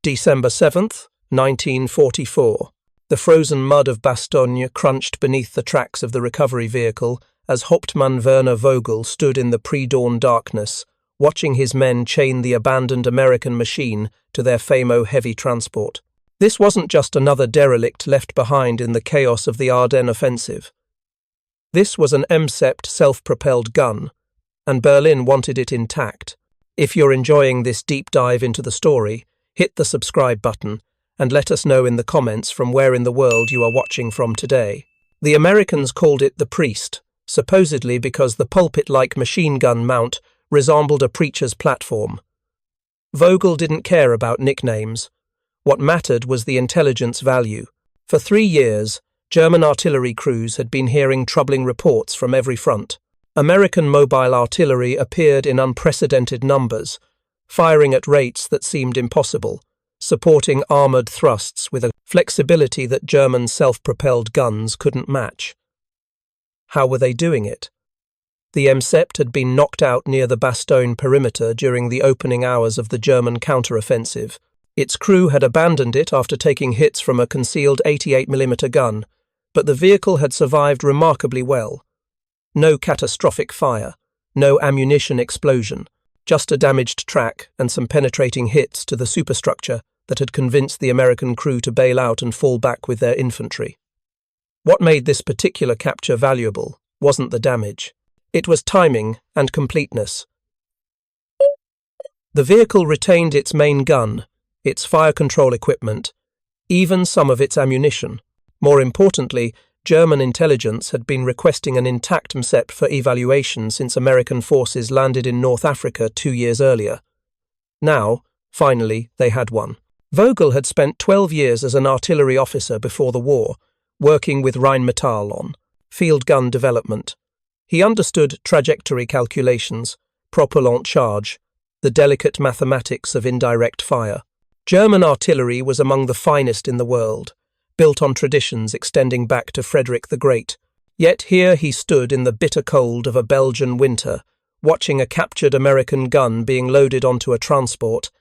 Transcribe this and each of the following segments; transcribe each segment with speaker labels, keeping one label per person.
Speaker 1: December 7th, 1944. The frozen mud of Bastogne crunched beneath the tracks of the recovery vehicle as Hauptmann Werner Vogel stood in the pre-dawn darkness, watching his men chain the abandoned American machine to their Famo heavy transport. This wasn't just another derelict left behind in the chaos of the Ardennes offensive. This was an MSEPT self-propelled gun, and Berlin wanted it intact. If you're enjoying this deep dive into the story, hit the subscribe button and let us know in the comments from where in the world you are watching from today. The Americans called it the Priest, supposedly because the pulpit-like machine gun mount resembled a preacher's platform. Vogel didn't care about nicknames. What mattered was the intelligence value. For 3 years, German artillery crews had been hearing troubling reports from every front. American mobile artillery appeared in unprecedented numbers, firing at rates that seemed impossible, supporting armoured thrusts with a flexibility that German self-propelled guns couldn't match. How were they doing it? The MSEPT had been knocked out near the Bastogne perimeter during the opening hours of the German counteroffensive. Its crew had abandoned it after taking hits from a concealed 88mm gun, but the vehicle had survived remarkably well. No catastrophic fire, no ammunition explosion, just a damaged track and some penetrating hits to the superstructure that had convinced the American crew to bail out and fall back with their infantry. What made this particular capture valuable wasn't the damage. It was timing and completeness. The vehicle retained its main gun, its fire control equipment, even some of its ammunition. More importantly, German intelligence had been requesting an intact MSEPT for evaluation since American forces landed in North Africa 2 years earlier. Now, finally, they had one. Vogel had spent 12 years as an artillery officer before the war, working with Rheinmetall on field gun development. He understood trajectory calculations, propellant charge, the delicate mathematics of indirect fire. German artillery was among the finest in the world, built on traditions extending back to Frederick the Great. Yet here he stood in the bitter cold of a Belgian winter, watching a captured American gun being loaded onto a transport,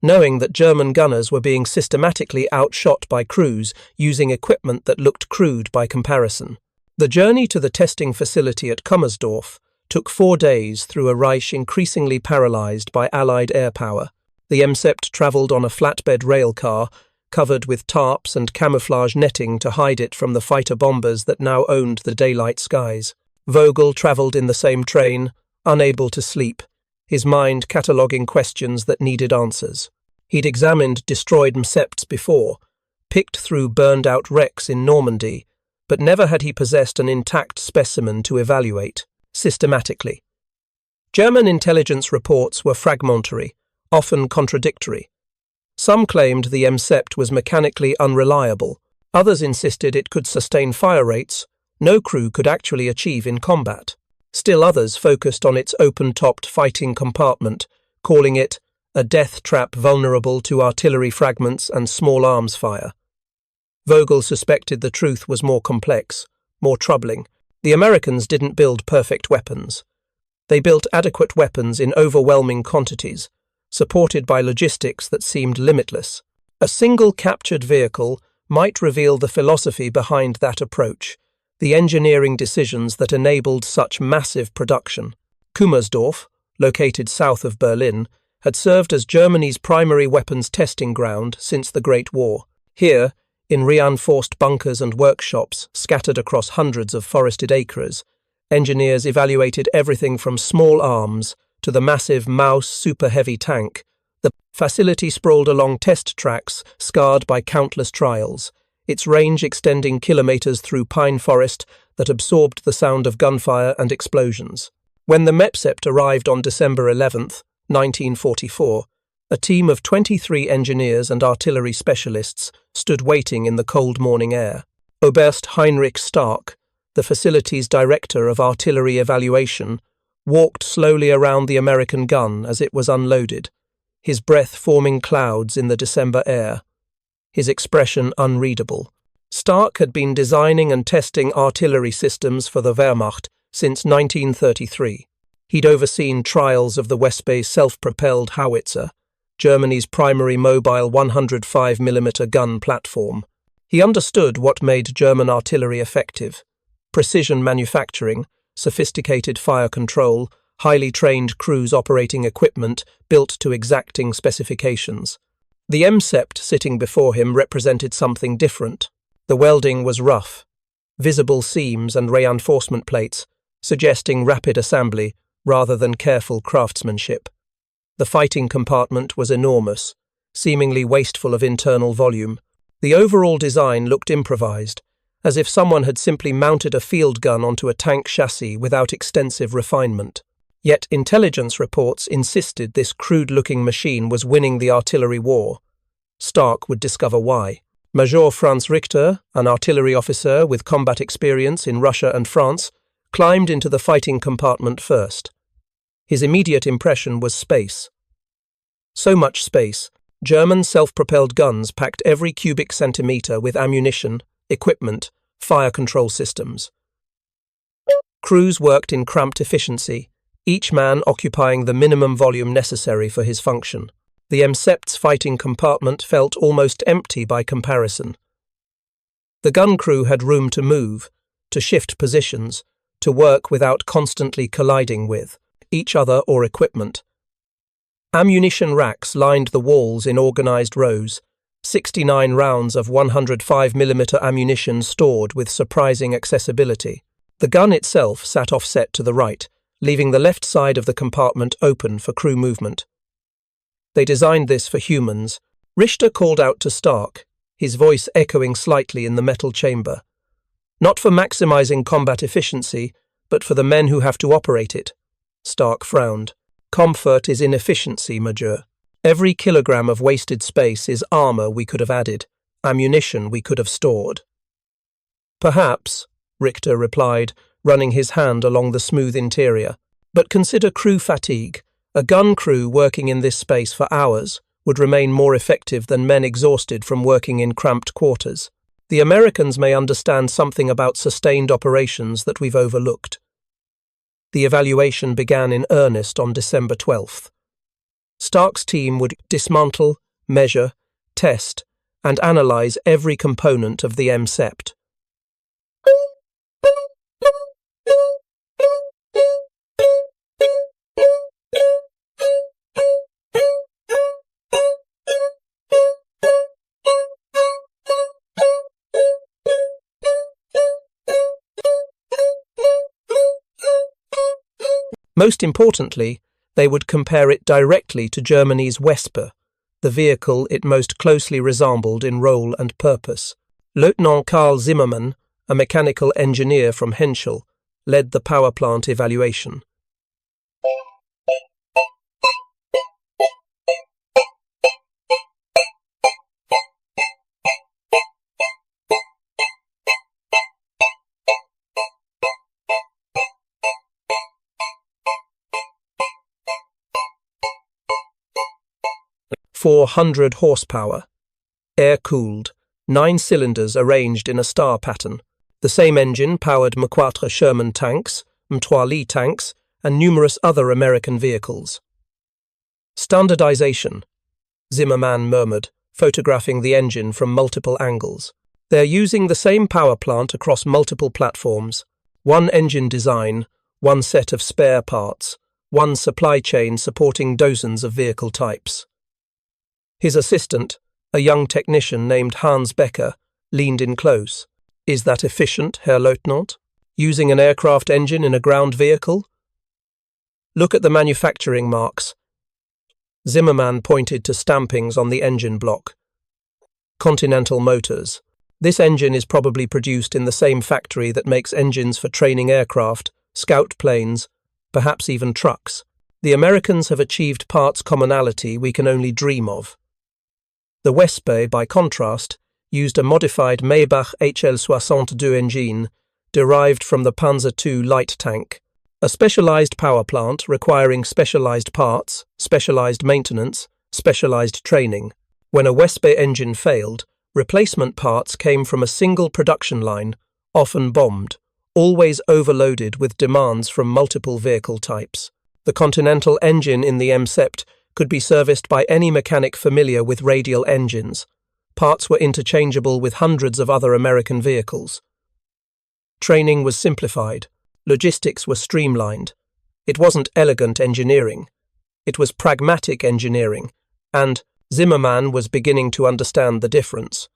Speaker 1: knowing that German gunners were being systematically outshot by crews using equipment that looked crude by comparison. The journey to the testing facility at Kummersdorf took 4 days through a Reich increasingly paralysed by Allied air power. The MSEPT travelled on a flatbed rail car, covered with tarps and camouflage netting to hide it from the fighter bombers that now owned the daylight skies. Vogel travelled in the same train, unable to sleep, his mind cataloguing questions that needed answers. He'd examined destroyed MSEPTs before, picked through burned-out wrecks in Normandy, but never had he possessed an intact specimen to evaluate, systematically. German intelligence reports were fragmentary, often contradictory. Some claimed the MSEPT was mechanically unreliable, others insisted it could sustain fire rates no crew could actually achieve in combat. Still others focused on its open-topped fighting compartment, calling it a death trap vulnerable to artillery fragments and small arms fire. Vogel suspected the truth was more complex, more troubling. The Americans didn't build perfect weapons. They built adequate weapons in overwhelming quantities, supported by logistics that seemed limitless. A single captured vehicle might reveal the philosophy behind that approach, the engineering decisions that enabled such massive production. Kummersdorf, located south of Berlin, had served as Germany's primary weapons testing ground since the Great War. Here, in reinforced bunkers and workshops scattered across hundreds of forested acres, engineers evaluated everything from small arms to the massive Maus super-heavy tank. The facility sprawled along test tracks scarred by countless trials, its range extending kilometers through pine forest that absorbed the sound of gunfire and explosions. When the MSEPT arrived on December 11th, 1944, a team of 23 engineers and artillery specialists stood waiting in the cold morning air. Oberst Heinrich Stark, the facility's director of artillery evaluation, walked slowly around the American gun as it was unloaded, his breath forming clouds in the December air, his expression unreadable. Stark had been designing and testing artillery systems for the Wehrmacht since 1933. He'd overseen trials of the Westbay self-propelled howitzer, Germany's primary mobile 105mm gun platform. He understood what made German artillery effective: precision manufacturing, sophisticated fire control, highly trained crews operating equipment built to exacting specifications. The M-Sept sitting before him represented something different. The welding was rough, visible seams and reinforcement plates, suggesting rapid assembly rather than careful craftsmanship. The fighting compartment was enormous, seemingly wasteful of internal volume. The overall design looked improvised, as if someone had simply mounted a field gun onto a tank chassis without extensive refinement. Yet intelligence reports insisted this crude-looking machine was winning the artillery war. Stark would discover why. Major Franz Richter, an artillery officer with combat experience in Russia and France, climbed into the fighting compartment first. His immediate impression was space. So much space, German self-propelled guns packed every cubic centimetre with ammunition, equipment, fire control systems. Crews worked in cramped efficiency, each man occupying the minimum volume necessary for his function. The M-Sept's fighting compartment felt almost empty by comparison. The gun crew had room to move, to shift positions, to work without constantly colliding with each other or equipment. Ammunition racks lined the walls in organized rows, 69 rounds of 105mm ammunition stored with surprising accessibility. The gun itself sat offset to the right, leaving the left side of the compartment open for crew movement. They designed this for humans. Richter called out to Stark, his voice echoing slightly in the metal chamber. Not for maximizing combat efficiency, but for the men who have to operate it. Stark frowned. Comfort is inefficiency, Major. Every kilogram of wasted space is armor we could have added, ammunition we could have stored. Perhaps, Richter replied, running his hand along the smooth interior. But consider crew fatigue. A gun crew working in this space for hours would remain more effective than men exhausted from working in cramped quarters. The Americans may understand something about sustained operations that we've overlooked. The evaluation began in earnest on December 12th. Stark's team would dismantle, measure, test, and analyze every component of the M-Sept. Most importantly, they would compare it directly to Germany's Wespe, the vehicle it most closely resembled in role and purpose. Lieutenant Karl Zimmermann, a mechanical engineer from Henschel, led the power plant evaluation. .400 horsepower, air-cooled, 9 cylinders arranged in a star pattern. The same engine powered M4 Sherman tanks, M3 Lee tanks, and numerous other American vehicles. Standardization, Zimmermann murmured, photographing the engine from multiple angles. They're using the same power plant across multiple platforms. One engine design, one set of spare parts, one supply chain supporting dozens of vehicle types. His assistant, a young technician named Hans Becker, leaned in close. Is that efficient, Herr Leutnant? Using an aircraft engine in a ground vehicle? Look at the manufacturing marks. Zimmermann pointed to stampings on the engine block. Continental Motors. This engine is probably produced in the same factory that makes engines for training aircraft, scout planes, perhaps even trucks. The Americans have achieved parts commonality we can only dream of. The Wespe, by contrast, used a modified Maybach HL62 engine derived from the Panzer II light tank, a specialized power plant requiring specialized parts, specialized maintenance, specialized training. When a Wespe engine failed, replacement parts came from a single production line, often bombed, always overloaded with demands from multiple vehicle types. The Continental engine in the M-Sept could be serviced by any mechanic familiar with radial engines. Parts were interchangeable with hundreds of other American vehicles. Training was simplified. Logistics were streamlined. It wasn't elegant engineering. It was pragmatic engineering, and Zimmermann was beginning to understand the difference.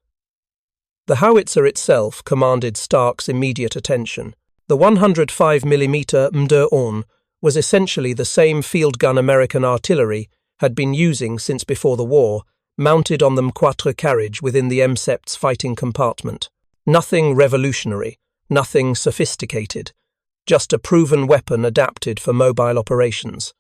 Speaker 1: The howitzer itself commanded Stark's immediate attention. The 105mm Mde-On was essentially the same field gun American artillery had been using since before the war, mounted on the quatre carriage within the MSEPT's fighting compartment. Nothing revolutionary, nothing sophisticated, just a proven weapon adapted for mobile operations.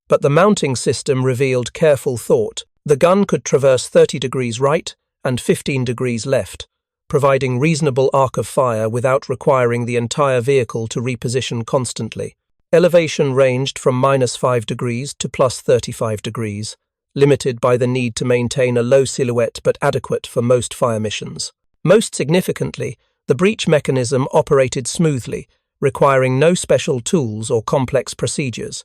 Speaker 1: But the mounting system revealed careful thought. The gun could traverse 30 degrees right and 15 degrees left, providing reasonable arc of fire without requiring the entire vehicle to reposition constantly. Elevation ranged from -5 degrees to +35 degrees, limited by the need to maintain a low silhouette but adequate for most fire missions. Most significantly, the breech mechanism operated smoothly, requiring no special tools or complex procedures.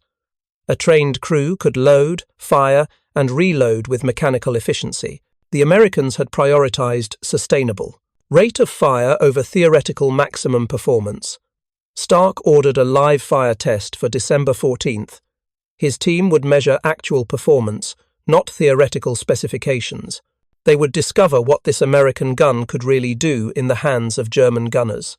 Speaker 1: A trained crew could load, fire, and reload with mechanical efficiency. The Americans had prioritized sustainable rate of fire over theoretical maximum performance. Stark ordered a live fire test for December 14th. His team would measure actual performance, not theoretical specifications. They would discover what this American gun could really do in the hands of German gunners.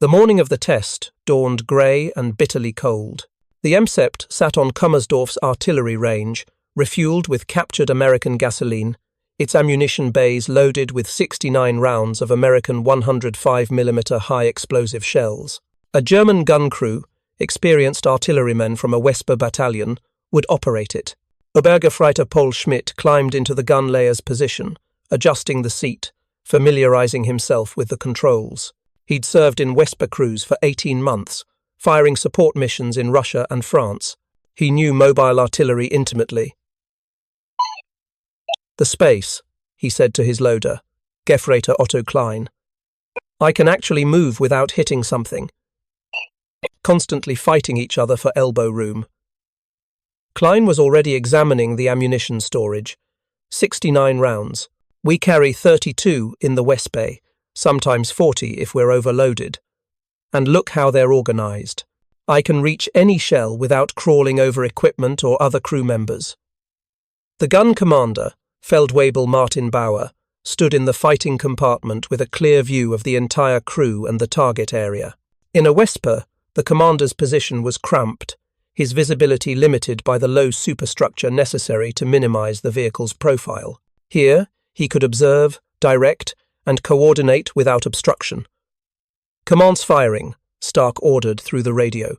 Speaker 1: The morning of the test dawned grey and bitterly cold. The MSEPT sat on Kummersdorf's artillery range, refueled with captured American gasoline, its ammunition bays loaded with 69 rounds of American 105mm high-explosive shells. A German gun crew, experienced artillerymen from a Wesper battalion, would operate it. Obergefreiter Paul Schmidt climbed into the gun layer's position, adjusting the seat, familiarizing himself with the controls. He'd served in Wesper crews for 18 months, firing support missions in Russia and France. He knew mobile artillery intimately. "The space," he said to his loader, Gefreiter Otto Klein. "I can actually move without hitting something." Constantly fighting each other for elbow room. Klein was already examining the ammunition storage. 69 rounds. "We carry 32 in the Wespe, sometimes 40 if we're overloaded. And look how they're organized. I can reach any shell without crawling over equipment or other crew members." The gun commander, Feldwebel Martin Bauer, stood in the fighting compartment with a clear view of the entire crew and the target area. In a Wesper, the commander's position was cramped, his visibility limited by the low superstructure necessary to minimize the vehicle's profile. Here, he could observe, direct, and coordinate without obstruction. "Commence firing," Stark ordered through the radio.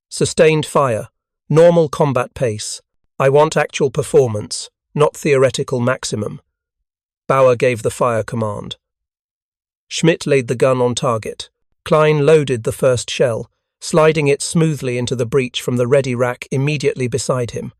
Speaker 1: "Sustained fire. Normal combat pace. I want actual performance, not theoretical maximum." Bauer gave the fire command. Schmidt laid the gun on target. Klein loaded the first shell, sliding it smoothly into the breech from the ready rack immediately beside him.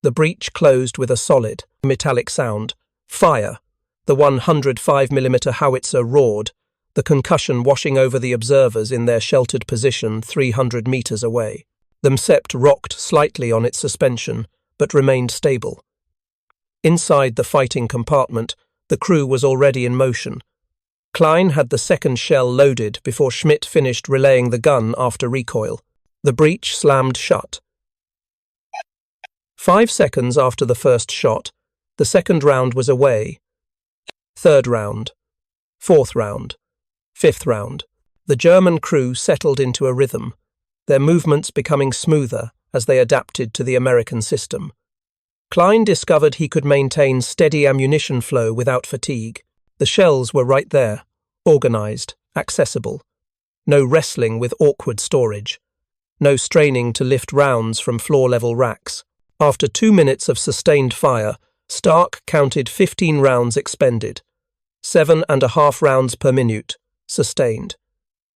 Speaker 1: The breech closed with a solid, metallic sound. Fire! The 105mm howitzer roared, the concussion washing over the observers in their sheltered position 300 meters away. The MSEPT rocked slightly on its suspension, but remained stable. Inside the fighting compartment, the crew was already in motion. Klein had the second shell loaded before Schmidt finished relaying the gun after recoil. The breech slammed shut. 5 seconds after the first shot, the second round was away. Third round. Fourth round. Fifth round. The German crew settled into a rhythm, their movements becoming smoother as they adapted to the American system. Klein discovered he could maintain steady ammunition flow without fatigue. The shells were right there, organized, accessible. No wrestling with awkward storage. No straining to lift rounds from floor-level racks. After 2 minutes of sustained fire, Stark counted 15 rounds expended. 7.5 rounds per minute, sustained.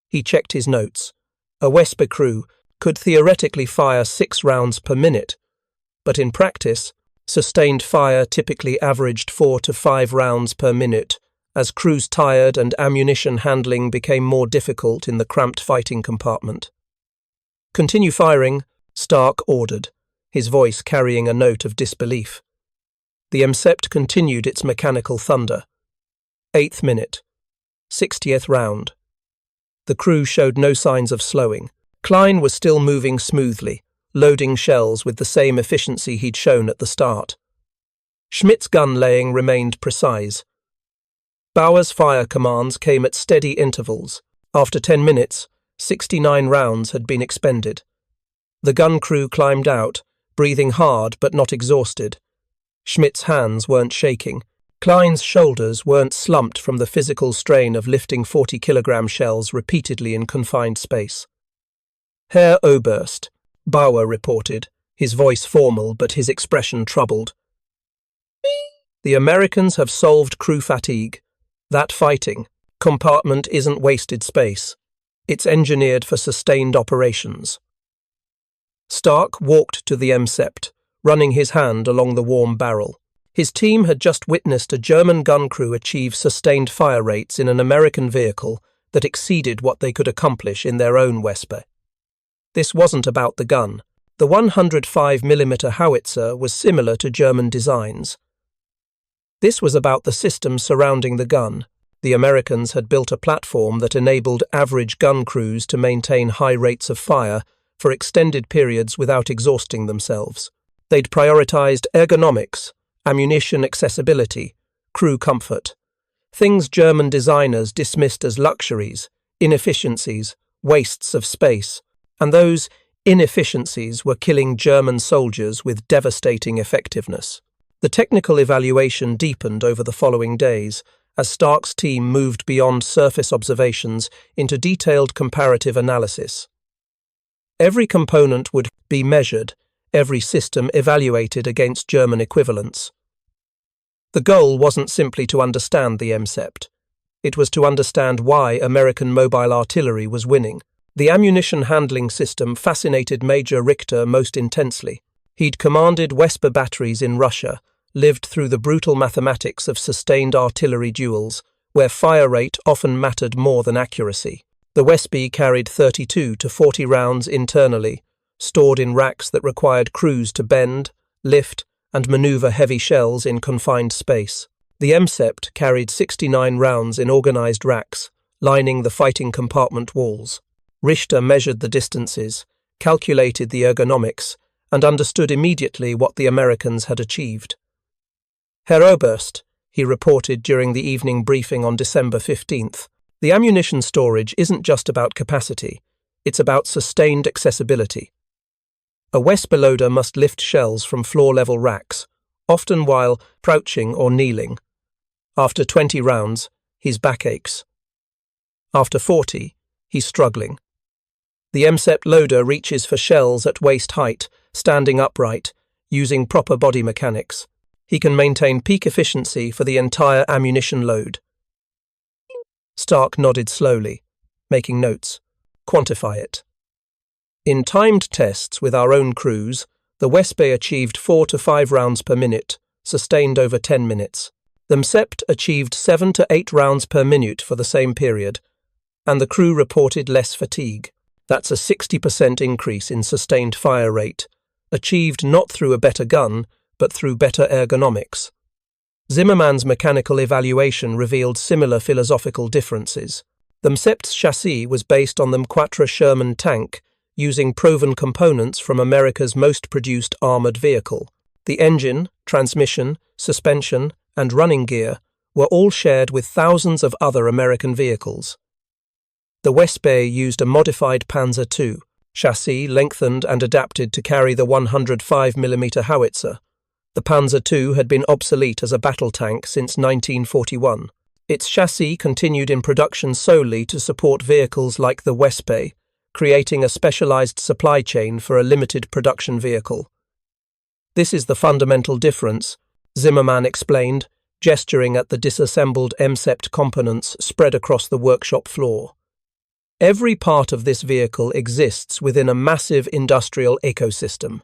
Speaker 1: He checked his notes. A Wesper crew could theoretically fire 6 rounds per minute, but in practice, sustained fire typically averaged 4 to 5 rounds per minute, as crews tired and ammunition handling became more difficult in the cramped fighting compartment. "Continue firing," Stark ordered, his voice carrying a note of disbelief. The Msept continued its mechanical thunder. 8th minute. 60th round. The crew showed no signs of slowing. Klein was still moving smoothly, loading shells with the same efficiency he'd shown at the start. Schmidt's gun laying remained precise. Bauer's fire commands came at steady intervals. After 10 minutes, 69 rounds had been expended. The gun crew climbed out, breathing hard but not exhausted. Schmidt's hands weren't shaking. Klein's shoulders weren't slumped from the physical strain of lifting 40-kilogram shells repeatedly in confined space. Herr Oberst, Bauer reported, his voice formal but his expression troubled. The Americans have solved crew fatigue. That fighting compartment isn't wasted space. It's engineered for sustained operations. Stark walked to the Msept, running his hand along the warm barrel. His team had just witnessed a German gun crew achieve sustained fire rates in an American vehicle that exceeded what they could accomplish in their own Wespe. This wasn't about the gun. The 105mm howitzer was similar to German designs. This was about the system surrounding the gun. The Americans had built a platform that enabled average gun crews to maintain high rates of fire for extended periods without exhausting themselves. They'd prioritized ergonomics, ammunition accessibility, crew comfort. Things German designers dismissed as luxuries, inefficiencies, wastes of space, and those inefficiencies were killing German soldiers with devastating effectiveness. The technical evaluation deepened over the following days as Stark's team moved beyond surface observations into detailed comparative analysis. Every component would be measured, every system evaluated against German equivalents. The goal wasn't simply to understand the Msept. It was to understand why American mobile artillery was winning. The ammunition handling system fascinated Major Richter most intensely. He'd commanded Wespe batteries in Russia, lived through the brutal mathematics of sustained artillery duels, where fire rate often mattered more than accuracy. The Wespe carried 32 to 40 rounds internally, stored in racks that required crews to bend, lift, and maneuver heavy shells in confined space. The Msept carried 69 rounds in organized racks, lining the fighting compartment walls. Richter measured the distances, calculated the ergonomics, and understood immediately what the Americans had achieved. Herr Oberst, he reported during the evening briefing on December 15th, the ammunition storage isn't just about capacity, it's about sustained accessibility. A Wespe loader must lift shells from floor-level racks, often while crouching or kneeling. After 20 rounds, his back aches. After 40, he's struggling. The Msept loader reaches for shells at waist height, standing upright, using proper body mechanics. He can maintain peak efficiency for the entire ammunition load. Stark nodded slowly, making notes. Quantify it. In timed tests with our own crews, the Wespe achieved 4 to 5 rounds per minute, sustained over 10 minutes. The Msept achieved 7 to 8 rounds per minute for the same period, and the crew reported less fatigue. That's a 60% increase in sustained fire rate, achieved not through a better gun, but through better ergonomics. Zimmermann's mechanical evaluation revealed similar philosophical differences. The Msept's chassis was based on the Quattro Sherman tank, using proven components from America's most produced armoured vehicle. The engine, transmission, suspension, and running gear were all shared with thousands of other American vehicles. The Wespe used a modified Panzer II chassis lengthened and adapted to carry the 105mm howitzer. The Panzer II had been obsolete as a battle tank since 1941. Its chassis continued in production solely to support vehicles like the Wespe, creating a specialized supply chain for a limited production vehicle. This is the fundamental difference, Zimmermann explained, gesturing at the disassembled Msept components spread across the workshop floor. Every part of this vehicle exists within a massive industrial ecosystem.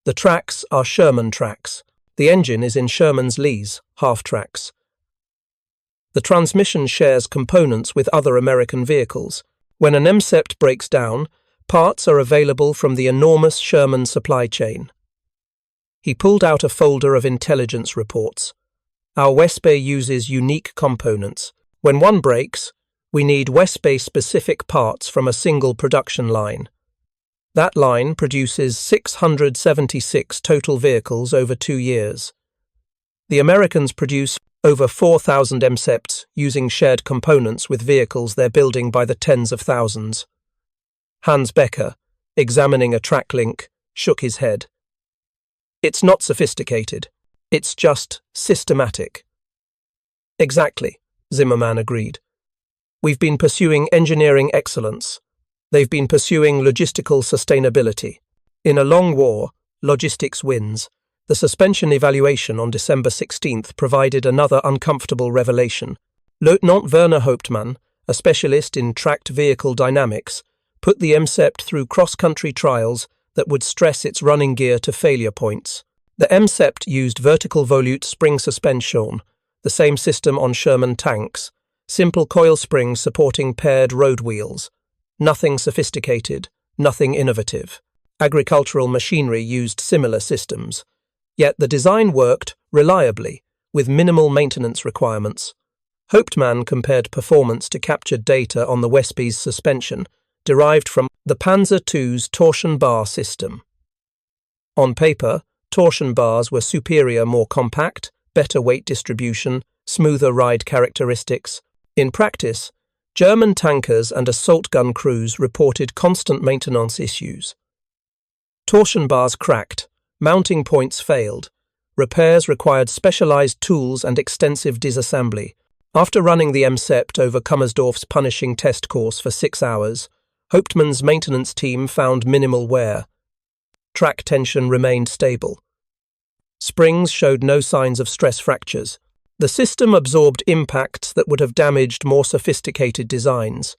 Speaker 1: The tracks are Sherman tracks. The engine is in Sherman's Lees, half tracks. The transmission shares components with other American vehicles. When an Msept breaks down, parts are available from the enormous Sherman supply chain. He pulled out a folder of intelligence reports. Our Wespe uses unique components. When one breaks, we need Wespe-specific parts from a single production line. That line produces 676 total vehicles over 2 years. The Americans produce over 4,000 MSEPs using shared components with vehicles they're building by the tens of thousands. Hans Becker, examining a track link, shook his head. It's not sophisticated. It's just systematic. Exactly, Zimmerman agreed. We've been pursuing engineering excellence. They've been pursuing logistical sustainability. In a long war, logistics wins. The suspension evaluation on December 16th provided another uncomfortable revelation. Lieutenant Werner Hauptmann, a specialist in tracked vehicle dynamics, put the MSEPT through cross-country trials that would stress its running gear to failure points. The MSEPT used vertical volute spring suspension, the same system on Sherman tanks, simple coil springs supporting paired road wheels. Nothing sophisticated, nothing innovative. Agricultural machinery used similar systems. Yet the design worked reliably, with minimal maintenance requirements. Hauptmann compared performance to captured data on the Wespe's suspension, derived from the Panzer II's torsion bar system. On paper, torsion bars were superior, more compact, better weight distribution, smoother ride characteristics. In practice, German tankers and assault gun crews reported constant maintenance issues. Torsion bars cracked, mounting points failed, repairs required specialized tools and extensive disassembly. After running the MSEPT over Kummersdorf's punishing test course for 6 hours, Hauptmann's maintenance team found minimal wear. Track tension remained stable. Springs showed no signs of stress fractures. The system absorbed impacts that would have damaged more sophisticated designs.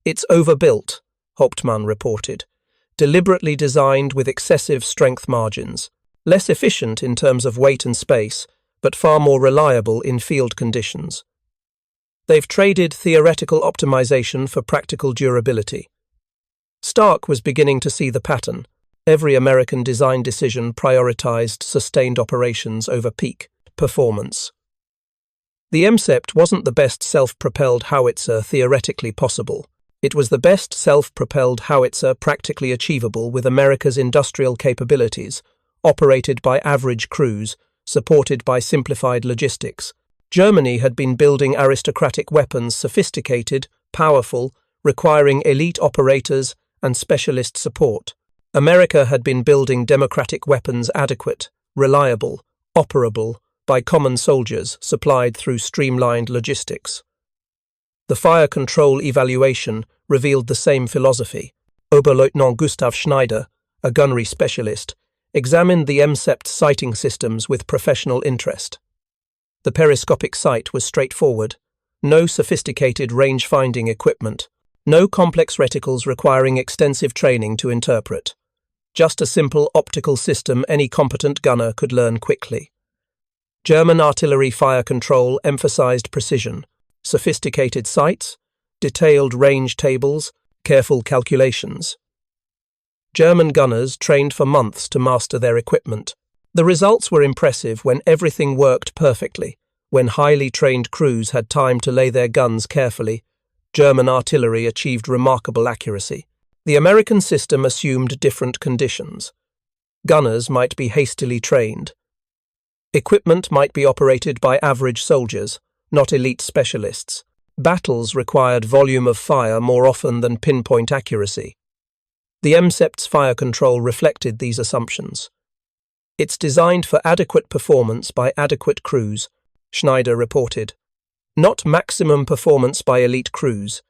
Speaker 1: It's overbuilt, Hauptmann reported, deliberately designed with excessive strength margins, less efficient in terms of weight and space, but far more reliable in field conditions. They've traded theoretical optimization for practical durability. Stark was beginning to see the pattern. Every American design decision prioritized sustained operations over peak performance. The MSEPT wasn't the best self-propelled howitzer theoretically possible. It was the best self-propelled howitzer practically achievable with America's industrial capabilities, operated by average crews, supported by simplified logistics. Germany had been building aristocratic weapons, sophisticated, powerful, requiring elite operators and specialist support. America had been building democratic weapons adequate, reliable, operable, by common soldiers supplied through streamlined logistics. The fire control evaluation revealed the same philosophy. Oberleutnant Gustav Schneider, a gunnery specialist, examined the MSEPT sighting systems with professional interest. The periscopic sight was straightforward. No sophisticated range-finding equipment. No complex reticles requiring extensive training to interpret. Just a simple optical system any competent gunner could learn quickly. German artillery fire control emphasized precision, sophisticated sights, detailed range tables, careful calculations. German gunners trained for months to master their equipment. The results were impressive when everything worked perfectly, when highly trained crews had time to lay their guns carefully. German artillery achieved remarkable accuracy. The American system assumed different conditions. Gunners might be hastily trained. Equipment might be operated by average soldiers, not elite specialists. Battles required volume of fire more often than pinpoint accuracy. The MSEPT's fire control reflected these assumptions. It's designed for adequate performance by adequate crews, Schneider reported. Not maximum performance by elite crews.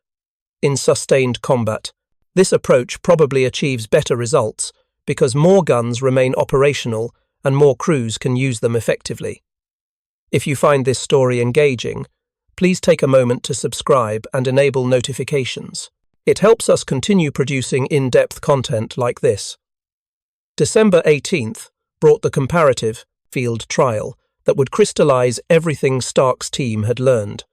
Speaker 1: In sustained combat, this approach probably achieves better results because more guns remain operational and more crews can use them effectively. If you find this story engaging, please take a moment to subscribe and enable notifications. It helps us continue producing in-depth content like this. December 18th brought the comparative field trial that would crystallize everything Stark's team had learned.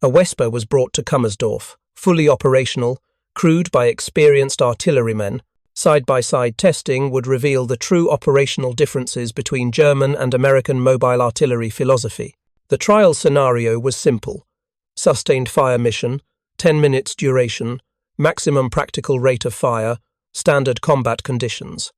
Speaker 1: A Wespe was brought to Kummersdorf, fully operational, crewed by experienced artillerymen, Side-by-side testing would reveal the true operational differences between German and American mobile artillery philosophy. The trial scenario was simple. Sustained fire mission, 10 minutes duration, maximum practical rate of fire, standard combat conditions.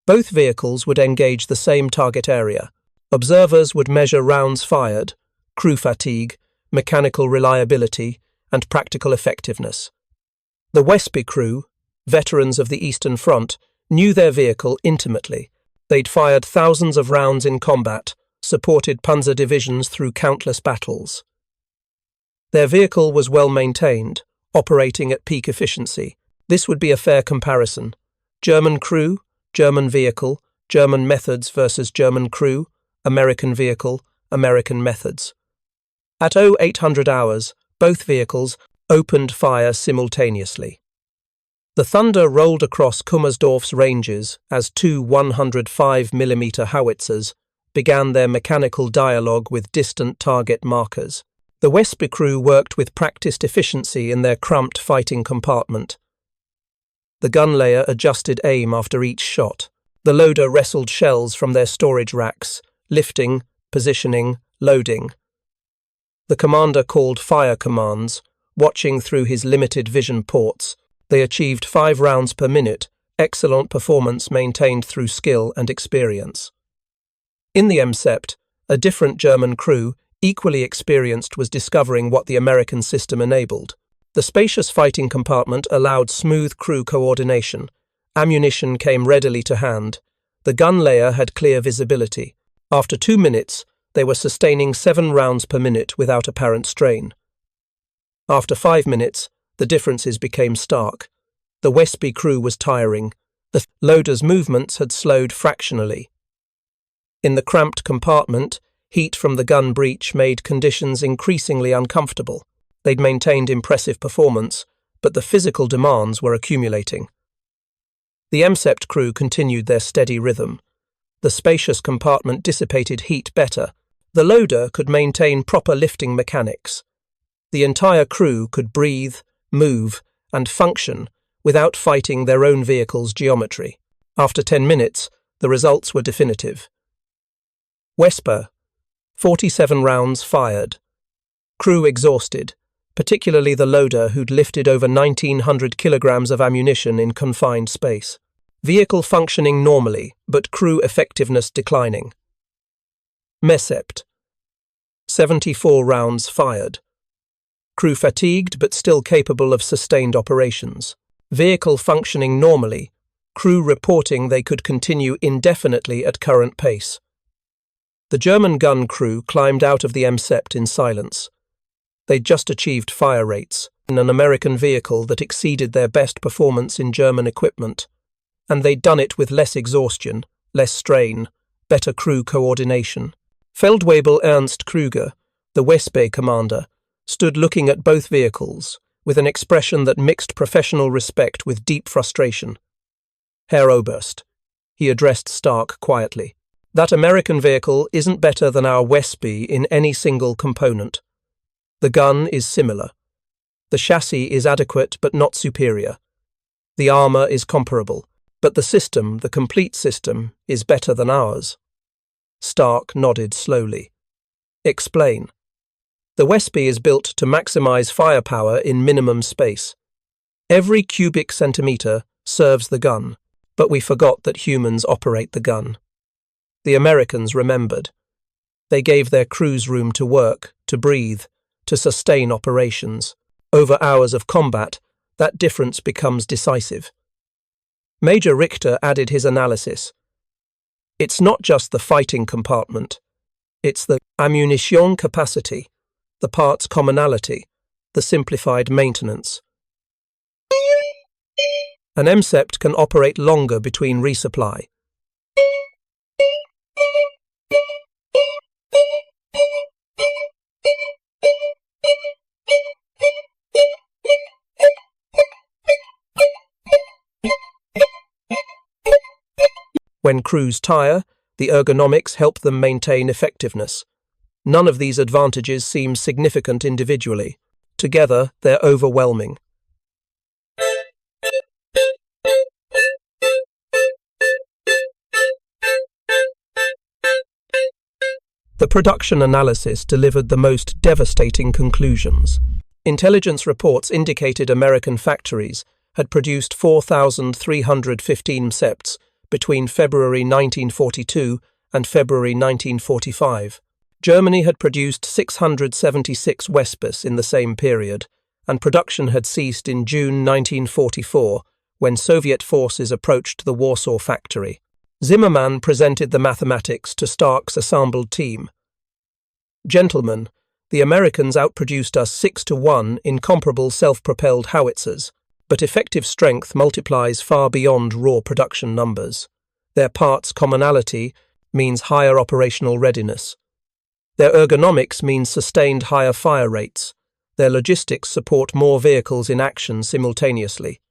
Speaker 1: Both vehicles would engage the same target area. Observers would measure rounds fired, crew fatigue, mechanical reliability, and practical effectiveness. The Westby crew, veterans of the Eastern Front, knew their vehicle intimately. They'd fired thousands of rounds in combat, supported panzer divisions through countless battles. Their vehicle was well maintained, operating at peak efficiency. This would be a fair comparison. German crew, German vehicle, German methods versus German crew, American vehicle, American methods. At 0800 hours, both vehicles opened fire simultaneously. The thunder rolled across Kummersdorf's ranges as two 105mm howitzers began their mechanical dialogue with distant target markers. The Westby crew worked with practiced efficiency in their cramped fighting compartment. The gun layer adjusted aim after each shot. The loader wrestled shells from their storage racks, lifting, positioning, loading. The commander called fire commands, watching through his limited vision ports. They achieved 5 rounds per minute, excellent performance maintained through skill and experience. In the MSEPT, a different German crew, equally experienced, was discovering what the American system enabled. The spacious fighting compartment allowed smooth crew coordination. Ammunition came readily to hand. The gun layer had clear visibility. After 2 minutes, they were sustaining 7 rounds per minute without apparent strain. After 5 minutes, the differences became stark. The Westby crew was tiring. The loader's movements had slowed fractionally. In the cramped compartment, heat from the gun breech made conditions increasingly uncomfortable. They'd maintained impressive performance, but the physical demands were accumulating. The MSEPT crew continued their steady rhythm. The spacious compartment dissipated heat better. The loader could maintain proper lifting mechanics. The entire crew could breathe, move, and function without fighting their own vehicle's geometry. After 10 minutes, the results were definitive. Wesper, 47 rounds fired. Crew exhausted, particularly the loader who'd lifted over 1,900 kilograms of ammunition in confined space. Vehicle functioning normally, but crew effectiveness declining. Mesept, 74 rounds fired. Crew fatigued but still capable of sustained operations. Vehicle functioning normally, crew reporting they could continue indefinitely at current pace. The German gun crew climbed out of the MSEPT in silence. They'd just achieved fire rates in an American vehicle that exceeded their best performance in German equipment, and they'd done it with less exhaustion, less strain, better crew coordination. Feldwebel Ernst Krüger, the Westby commander, stood looking at both vehicles with an expression that mixed professional respect with deep frustration. Herr Oberst, he addressed Stark quietly, that American vehicle isn't better than our Westby in any single component. The gun is similar. The chassis is adequate but not superior. The armor is comparable, but the system, the complete system, is better than ours. Stark nodded slowly. Explain. The Westby is built to maximize firepower in minimum space. Every cubic centimeter serves the gun, but we forgot that humans operate the gun. The Americans remembered. They gave their crews room to work, to breathe, to sustain operations. Over hours of combat, that difference becomes decisive. Major Richter added his analysis. It's not just the fighting compartment. It's the ammunition capacity, the parts commonality, the simplified maintenance. An MSEPT can operate longer between resupply. When crews tire, the ergonomics help them maintain effectiveness. None of these advantages seem significant individually. Together, they're overwhelming. The production analysis delivered the most devastating conclusions. Intelligence reports indicated American factories had produced 4,315 MSEPs between February 1942 and February 1945. Germany had produced 676 Wespis in the same period, and production had ceased in June 1944 when Soviet forces approached the Warsaw factory. Zimmermann presented the mathematics to Stark's assembled team. "Gentlemen, the Americans outproduced us 6-1 in comparable self-propelled howitzers, but effective strength multiplies far beyond raw production numbers. Their parts commonality means higher operational readiness. Their ergonomics means sustained higher fire rates. Their logistics support more vehicles in action simultaneously."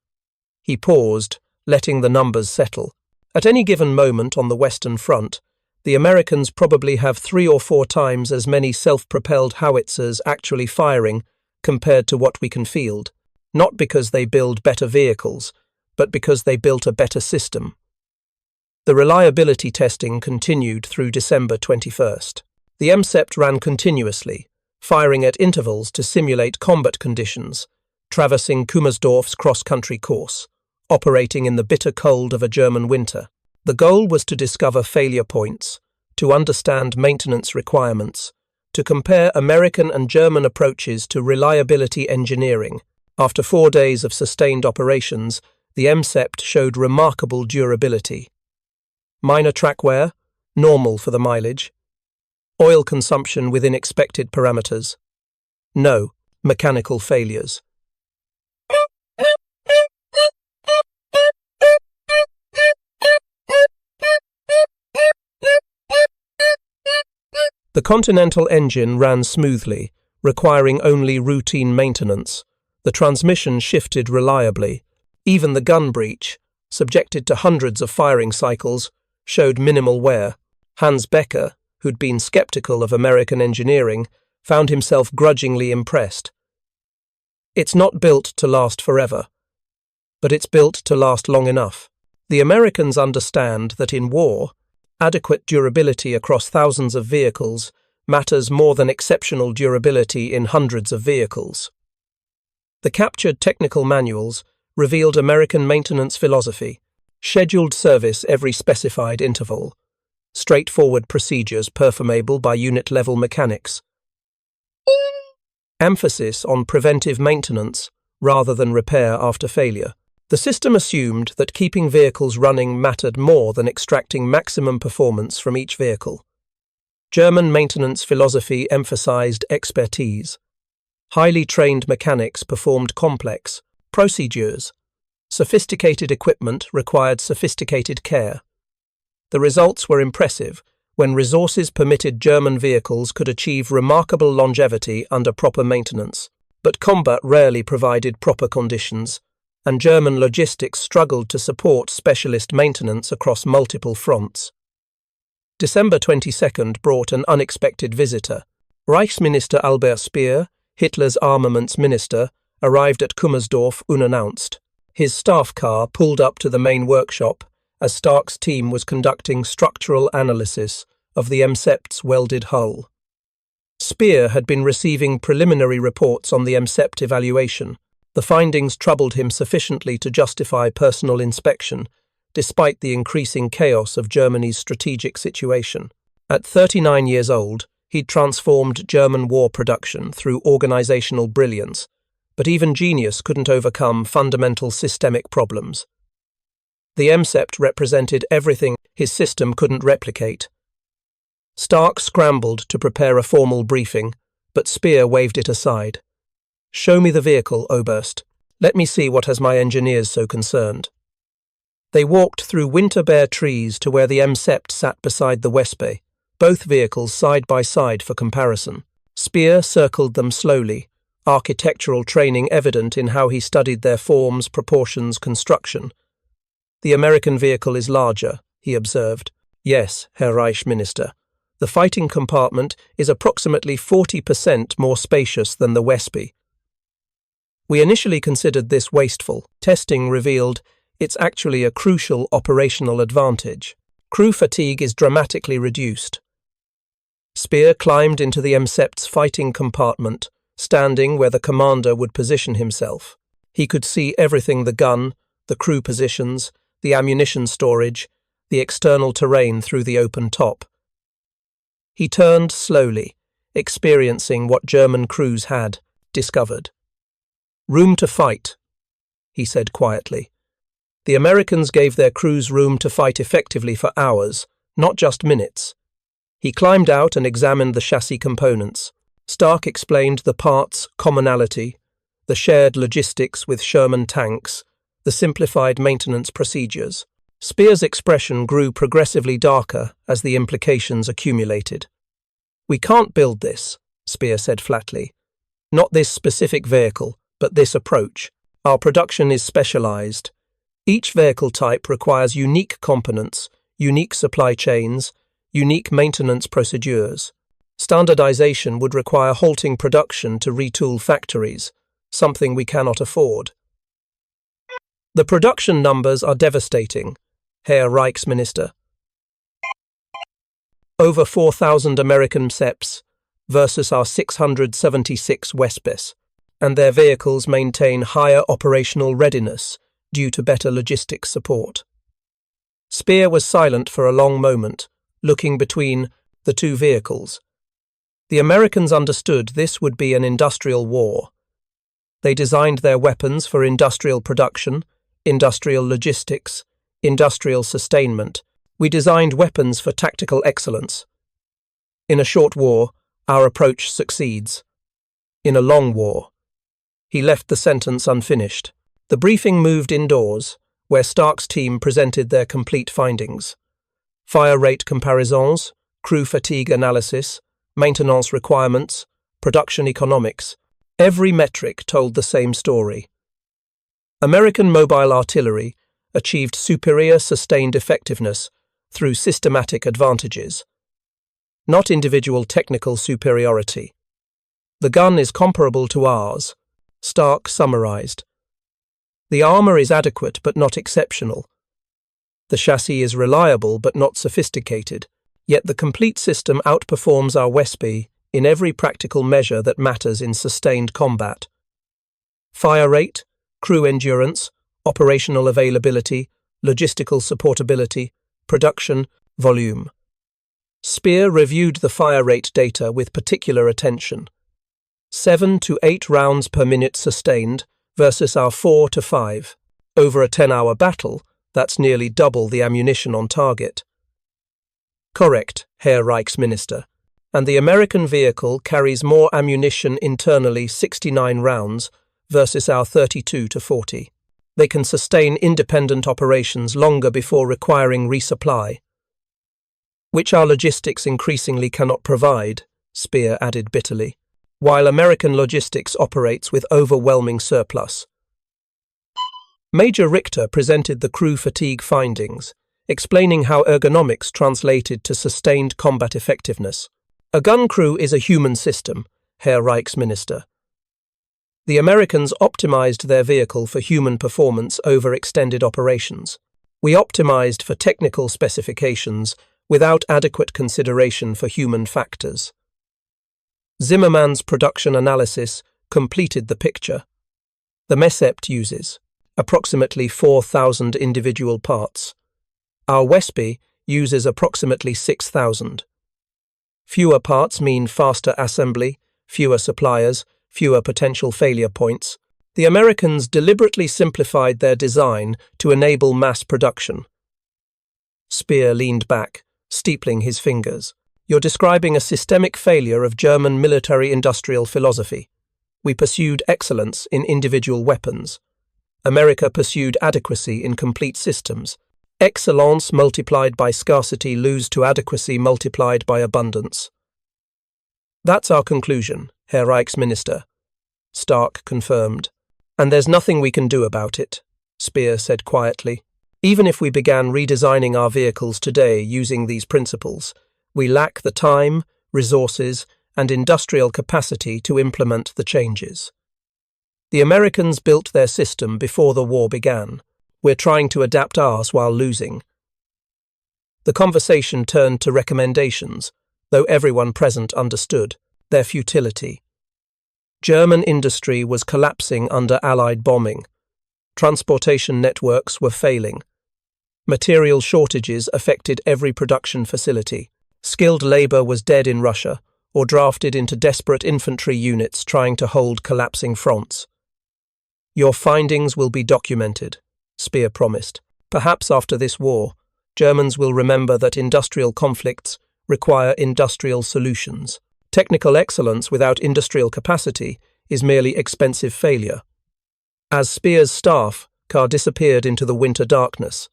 Speaker 1: He paused, letting the numbers settle. At any given moment on the Western Front, the Americans probably have 3 or 4 times as many self-propelled howitzers actually firing compared to what we can field, not because they build better vehicles, but because they built a better system. The reliability testing continued through December 21st. The MSEPT ran continuously, firing at intervals to simulate combat conditions, traversing Kummersdorf's cross-country course, operating in the bitter cold of a German winter. The goal was to discover failure points, to understand maintenance requirements, to compare American and German approaches to reliability engineering. After 4 days of sustained operations, the MSEPT showed remarkable durability. Minor track wear, normal for the mileage. Oil consumption within expected parameters. No mechanical failures. The Continental engine ran smoothly, requiring only routine maintenance. The transmission shifted reliably. Even the gun breech, subjected to hundreds of firing cycles, showed minimal wear. Hans Becker, who'd been skeptical of American engineering, found himself grudgingly impressed. "It's not built to last forever, but it's built to last long enough." The Americans understand that in war, adequate durability across thousands of vehicles matters more than exceptional durability in hundreds of vehicles. The captured technical manuals revealed American maintenance philosophy: scheduled service every specified interval, straightforward procedures performable by unit-level mechanics, emphasis on preventive maintenance rather than repair after failure. The system assumed that keeping vehicles running mattered more than extracting maximum performance from each vehicle. German maintenance philosophy emphasized expertise. Highly trained mechanics performed complex procedures. Sophisticated equipment required sophisticated care. The results were impressive. When resources permitted, German vehicles could achieve remarkable longevity under proper maintenance. But combat rarely provided proper conditions, and German logistics struggled to support specialist maintenance across multiple fronts. December 22nd brought an unexpected visitor. Reichsminister Albert Speer, Hitler's armaments minister, arrived at Kummersdorf unannounced. His staff car pulled up to the main workshop as Stark's team was conducting structural analysis of the MSEPT's welded hull. Speer had been receiving preliminary reports on the MSEPT evaluation. The findings troubled him sufficiently to justify personal inspection, despite the increasing chaos of Germany's strategic situation. At 39 years old, he'd transformed German war production through organizational brilliance, but even genius couldn't overcome fundamental systemic problems. The MSEPT represented everything his system couldn't replicate. Stark scrambled to prepare a formal briefing, but Speer waved it aside. "Show me the vehicle, Oberst. Let me see what has my engineers so concerned." They walked through winter-bare trees to where the MSEPT sat beside the Wespe, both vehicles side by side for comparison. Speer circled them slowly, architectural training evident in how he studied their forms, proportions, construction. "The American vehicle is larger," he observed. "Yes, Herr Reichsminister. The fighting compartment is approximately 40% more spacious than the Wespe. We initially considered this wasteful. Testing revealed it's actually a crucial operational advantage. Crew fatigue is dramatically reduced. Speer climbed into the MSEPT's fighting compartment, standing where the commander would position himself. He could see everything: the gun, the crew positions, the ammunition storage, the external terrain through the open top. He turned slowly, experiencing what German crews had discovered. "Room to fight," he said quietly. The Americans gave their crews room to fight effectively for hours, not just minutes. He climbed out and examined the chassis components. Stark explained the parts' commonality, the shared logistics with Sherman tanks, the simplified maintenance procedures. Speer's expression grew progressively darker as the implications accumulated. "We can't build this," Speer said flatly. "Not this specific vehicle, but this approach. Our production is specialized. Each vehicle type requires unique components, unique supply chains, unique maintenance procedures. Standardization would require halting production to retool factories, something we cannot afford." "The production numbers are devastating, Herr Reichsminister. Over 4,000 American SEPs versus our 676 Wespis, and their vehicles maintain higher operational readiness due to better logistics support." Speer was silent for a long moment, looking between the two vehicles. The Americans understood this would be an industrial war. They designed their weapons for industrial production, industrial logistics, industrial sustainment. "We designed weapons for tactical excellence. In a short war, our approach succeeds. In a long war." He left the sentence unfinished. The briefing moved indoors, where Stark's team presented their complete findings. Fire rate comparisons, crew fatigue analysis, maintenance requirements, production economics. Every metric told the same story. American mobile artillery achieved superior sustained effectiveness through systematic advantages, not individual technical superiority. "The gun is comparable to ours," Stark summarized. "The armor is adequate but not exceptional. The chassis is reliable but not sophisticated, yet the complete system outperforms our Wespe in every practical measure that matters in sustained combat. Fire rate, crew endurance, operational availability, logistical supportability, production, volume." Speer reviewed the fire rate data with particular attention. 7 to 8 rounds per minute sustained versus our 4 to 5. Over a 10-hour battle, that's nearly double the ammunition on target. "Correct, Herr Reichsminister. And the American vehicle carries more ammunition internally, 69 rounds, versus our 32 to 40. They can sustain independent operations longer before requiring resupply, which our logistics increasingly cannot provide," Speer added bitterly, "while American logistics operates with overwhelming surplus." Major Richter presented the crew fatigue findings, explaining how ergonomics translated to sustained combat effectiveness. "A gun crew is a human system, Herr Reichsminister. The Americans optimized their vehicle for human performance over extended operations. We optimized for technical specifications without adequate consideration for human factors." Zimmermann's production analysis completed the picture. The MESEPT uses approximately 4,000 individual parts. Our Wespe uses approximately 6,000. Fewer parts mean faster assembly, fewer suppliers, fewer potential failure points. The Americans deliberately simplified their design to enable mass production. Speer leaned back, steepling his fingers. "You're describing a systemic failure of German military-industrial philosophy. We pursued excellence in individual weapons. America pursued adequacy in complete systems. Excellence multiplied by scarcity lose to adequacy multiplied by abundance." "That's our conclusion, Herr Reichsminister," Stark confirmed. "And there's nothing we can do about it," Speer said quietly. "Even if we began redesigning our vehicles today using these principles, we lack the time, resources, and industrial capacity to implement the changes. The Americans built their system before the war began. We're trying to adapt ours while losing." The conversation turned to recommendations, though everyone present understood their futility. German industry was collapsing under Allied bombing. Transportation networks were failing. Material shortages affected every production facility. Skilled labor was dead in Russia or drafted into desperate infantry units trying to hold collapsing fronts. "Your findings will be documented," Speer promised. "Perhaps after this war, Germans will remember that industrial conflicts require industrial solutions. Technical excellence without industrial capacity is merely expensive failure." As Speer's staff car disappeared into the winter darkness,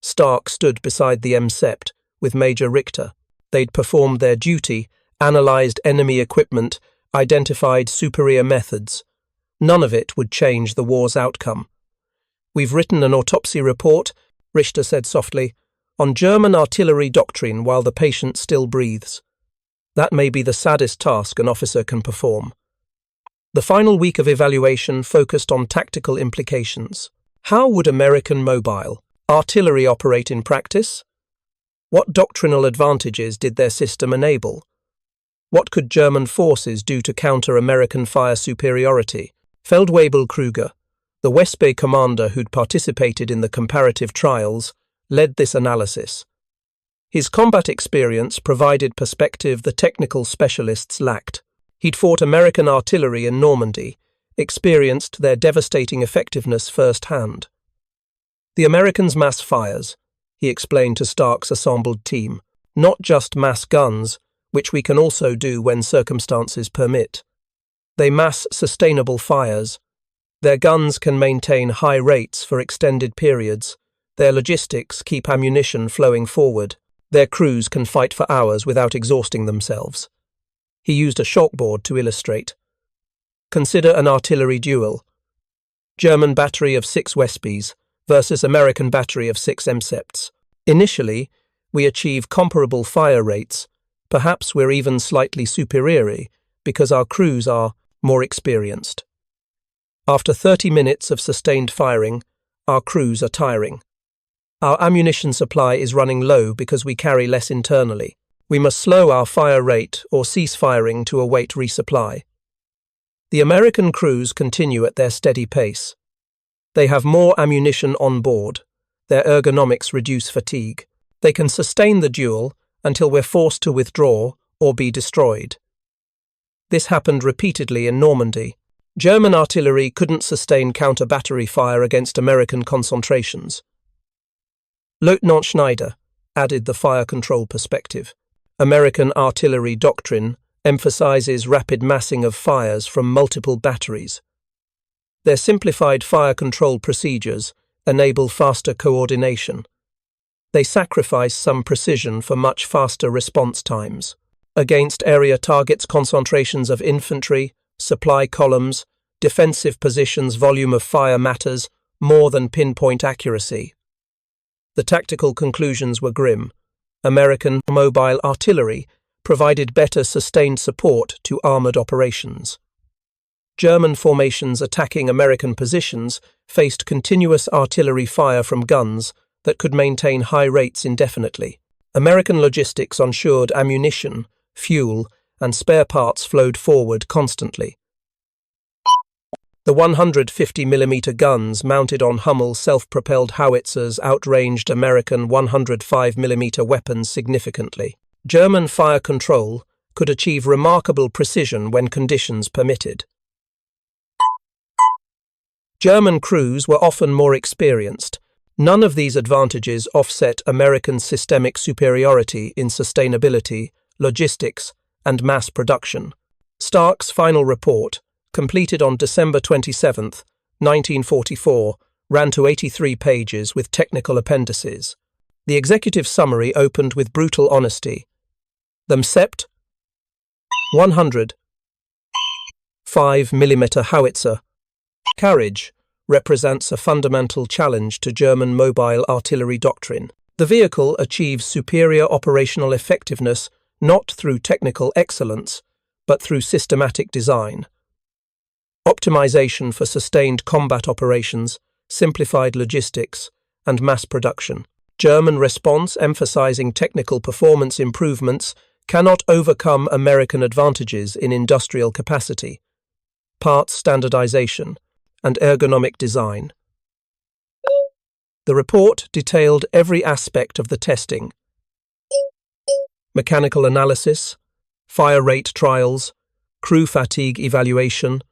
Speaker 1: Stark stood beside the M-Sept with Major Richter. They'd performed their duty, analysed enemy equipment, identified superior methods. None of it would change the war's outcome. "We've written an autopsy report," Richter said softly, "on German artillery doctrine while the patient still breathes. That may be the saddest task an officer can perform." The final week of evaluation focused on tactical implications. How would American mobile artillery operate in practice? What doctrinal advantages did their system enable? What could German forces do to counter American fire superiority? Feldwebel Kruger, the Westbay commander who'd participated in the comparative trials, led this analysis. His combat experience provided perspective the technical specialists lacked. He'd fought American artillery in Normandy, experienced their devastating effectiveness firsthand. "The Americans' mass fires," he explained to Stark's assembled team, "not just mass guns, which we can also do when circumstances permit. They mass sustainable fires. Their guns can maintain high rates for extended periods. Their logistics keep ammunition flowing forward. Their crews can fight for hours without exhausting themselves." He used a chalkboard to illustrate. Consider an artillery duel. German battery of 6 Westbys versus American battery of 6 M-Septs. Initially, we achieve comparable fire rates. Perhaps we're even slightly superior because our crews are more experienced. After 30 minutes of sustained firing, our crews are tiring. Our ammunition supply is running low because we carry less internally. We must slow our fire rate or cease firing to await resupply. The American crews continue at their steady pace. They have more ammunition on board. Their ergonomics reduce fatigue. They can sustain the duel until we're forced to withdraw or be destroyed. This happened repeatedly in Normandy. German artillery couldn't sustain counter-battery fire against American concentrations. Lieutenant Schneider added the fire control perspective. American artillery doctrine emphasizes rapid massing of fires from multiple batteries. Their simplified fire control procedures enable faster coordination. They sacrifice some precision for much faster response times. Against area targets, concentrations of infantry, supply columns, defensive positions, volume of fire matters more than pinpoint accuracy. The tactical conclusions were grim. American mobile artillery provided better sustained support to armoured operations. German formations attacking American positions faced continuous artillery fire from guns that could maintain high rates indefinitely. American logistics ensured ammunition, fuel, and spare parts flowed forward constantly. The 150mm guns mounted on Hummel self-propelled howitzers outranged American 105mm weapons significantly. German fire control could achieve remarkable precision when conditions permitted. German crews were often more experienced. None of these advantages offset American systemic superiority in sustainability, logistics, and mass production. Stark's final report, completed on December 27, 1944, ran to 83 pages with technical appendices. The executive summary opened with brutal honesty. The M-Sept 105mm howitzer carriage represents a fundamental challenge to German mobile artillery doctrine. The vehicle achieves superior operational effectiveness not through technical excellence, but through systematic design. Optimization for sustained combat operations, simplified logistics, and mass production. German response emphasizing technical performance improvements cannot overcome American advantages in industrial capacity, parts standardization, and ergonomic design. The report detailed every aspect of the testing: mechanical analysis, fire rate trials, crew fatigue evaluation,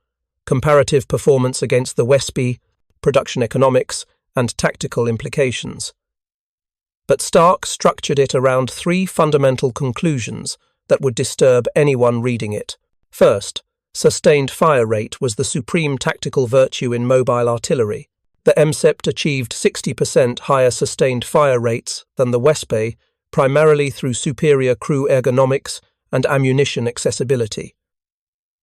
Speaker 1: comparative performance against the WESP, production economics, and tactical implications. But Stark structured it around three fundamental conclusions that would disturb anyone reading it. First, sustained fire rate was the supreme tactical virtue in mobile artillery. The MSEPT achieved 60% higher sustained fire rates than the WESP, primarily through superior crew ergonomics and ammunition accessibility.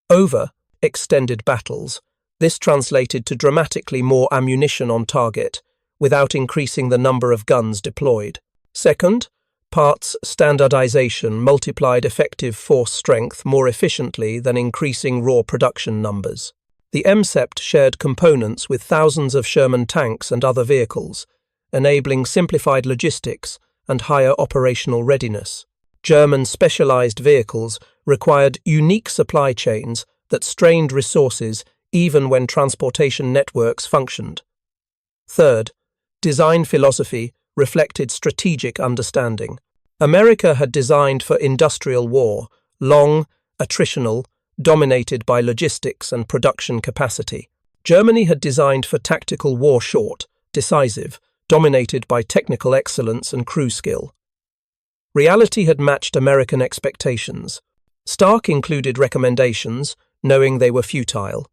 Speaker 1: Over extended battles, this translated to dramatically more ammunition on target, without increasing the number of guns deployed. Second, parts standardization multiplied effective force strength more efficiently than increasing raw production numbers. The MSEPT shared components with thousands of Sherman tanks and other vehicles, enabling simplified logistics and higher operational readiness. German specialized vehicles required unique supply chains that strained resources even when transportation networks functioned. Third, design philosophy reflected strategic understanding. America had designed for industrial war, long, attritional, dominated by logistics and production capacity. Germany had designed for tactical war, short, decisive, dominated by technical excellence and crew skill. Reality had matched American expectations. Stark included recommendations, knowing they were futile.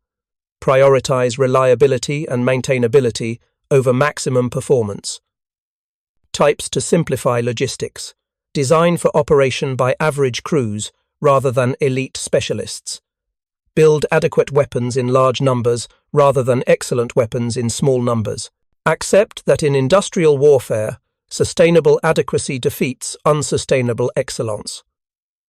Speaker 1: Prioritize reliability and maintainability over maximum performance. Types to simplify logistics. Design for operation by average crews rather than elite specialists. Build adequate weapons in large numbers rather than excellent weapons in small numbers. Accept that in industrial warfare, sustainable adequacy defeats unsustainable excellence.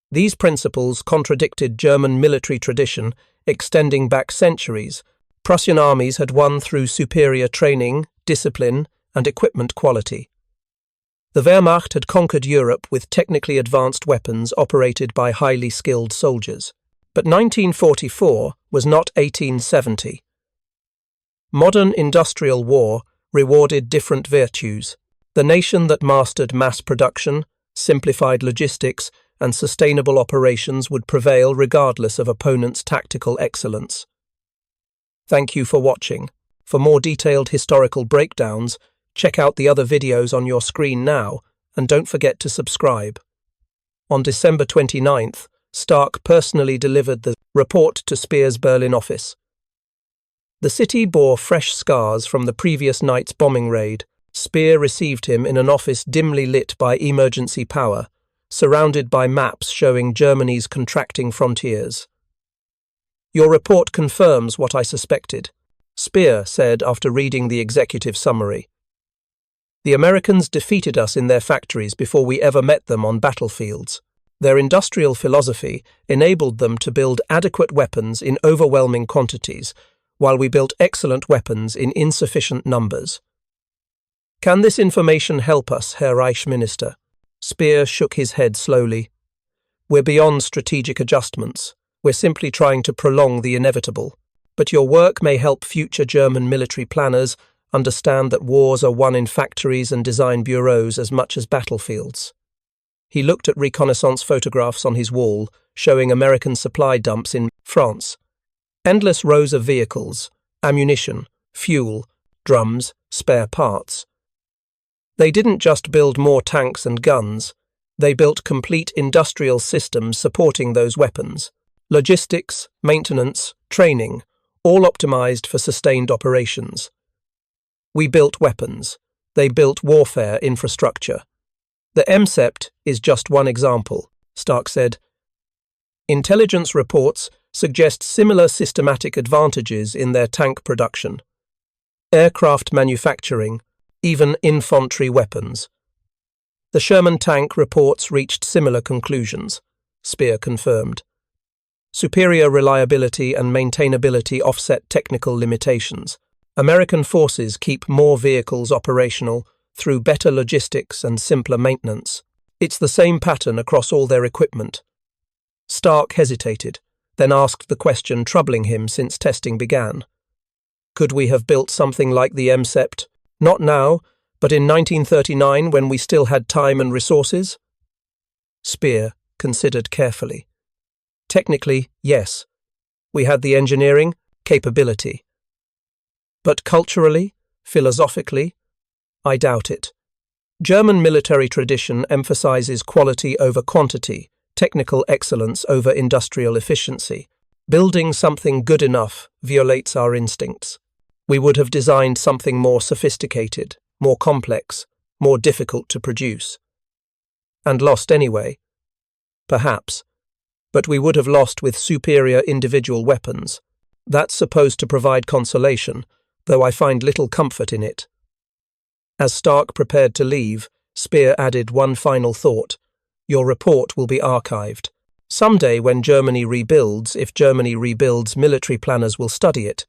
Speaker 1: These principles contradicted German military tradition extending back centuries. Prussian armies had won through superior training, discipline, and equipment quality. The Wehrmacht had conquered Europe with technically advanced weapons operated by highly skilled soldiers. But 1944 was not 1870. Modern industrial war rewarded different virtues. The nation that mastered mass production, simplified logistics, and sustainable operations would prevail regardless of opponents' tactical excellence. Thank you for watching. For more detailed historical breakdowns, check out the other videos on your screen now, and don't forget to subscribe. On December 29th, Stark personally delivered the report to Speer's Berlin office. The city bore fresh scars from the previous night's bombing raid. Speer received him in an office dimly lit by emergency power, surrounded by maps showing Germany's contracting frontiers. "Your report confirms what I suspected," Speer said after reading the executive summary. "The Americans defeated us in their factories before we ever met them on battlefields. Their industrial philosophy enabled them to build adequate weapons in overwhelming quantities, while we built excellent weapons in insufficient numbers. Can this information help us, Herr Reichsminister?" Speer shook his head slowly. "We're beyond strategic adjustments. We're simply trying to prolong the inevitable. But your work may help future German military planners understand that wars are won in factories and design bureaus as much as battlefields." He looked at reconnaissance photographs on his wall, showing American supply dumps in France. Endless rows of vehicles, ammunition, fuel, drums, spare parts. They didn't just build more tanks and guns, they built complete industrial systems supporting those weapons. Logistics, maintenance, training, all optimized for sustained operations. We built weapons. They built warfare infrastructure. The MSEPT is just one example, Stark said. Intelligence reports suggest similar systematic advantages in their tank production, aircraft manufacturing, even infantry weapons. The Sherman tank reports reached similar conclusions, Speer confirmed. Superior reliability and maintainability offset technical limitations. American forces keep more vehicles operational through better logistics and simpler maintenance. It's the same pattern across all their equipment. Stark hesitated, then asked the question troubling him since testing began. Could we have built something like the MSEPT? Not now, but in 1939 when we still had time and resources? Speer considered carefully. Technically, yes. We had the engineering capability. But culturally, philosophically, I doubt it. German military tradition emphasizes quality over quantity, technical excellence over industrial efficiency. Building something good enough violates our instincts. We would have designed something more sophisticated, more complex, more difficult to produce. And lost anyway. Perhaps. But we would have lost with superior individual weapons. That's supposed to provide consolation, though I find little comfort in it. As Stark prepared to leave, Speer added one final thought. Your report will be archived. Someday when Germany rebuilds, if Germany rebuilds, military planners will study it.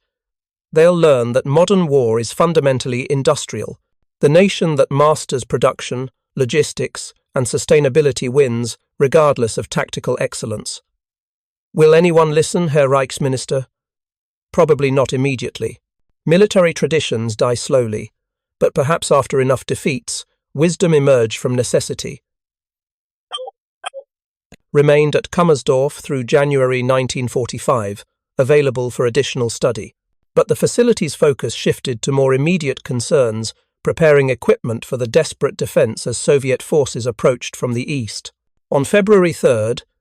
Speaker 1: They'll learn that modern war is fundamentally industrial. The nation that masters production, logistics, and sustainability wins, regardless of tactical excellence. Will anyone listen, Herr Reichsminister? Probably not immediately. Military traditions die slowly, but perhaps after enough defeats, wisdom emerged from necessity. Remained at Kummersdorf through January 1945, available for additional study. But the facility's focus shifted to more immediate concerns, preparing equipment for the desperate defense as Soviet forces approached from the east. On February 3,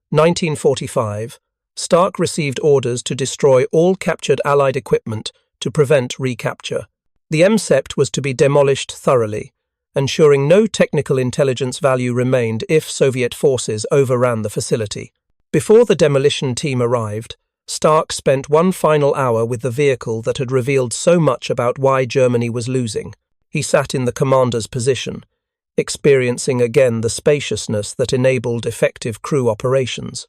Speaker 1: 1945, Stark received orders to destroy all captured Allied equipment to prevent recapture. The MSEPT was to be demolished thoroughly, ensuring no technical intelligence value remained if Soviet forces overran the facility. Before the demolition team arrived, Stark spent one final hour with the vehicle that had revealed so much about why Germany was losing. He sat in the commander's position, experiencing again the spaciousness that enabled effective crew operations.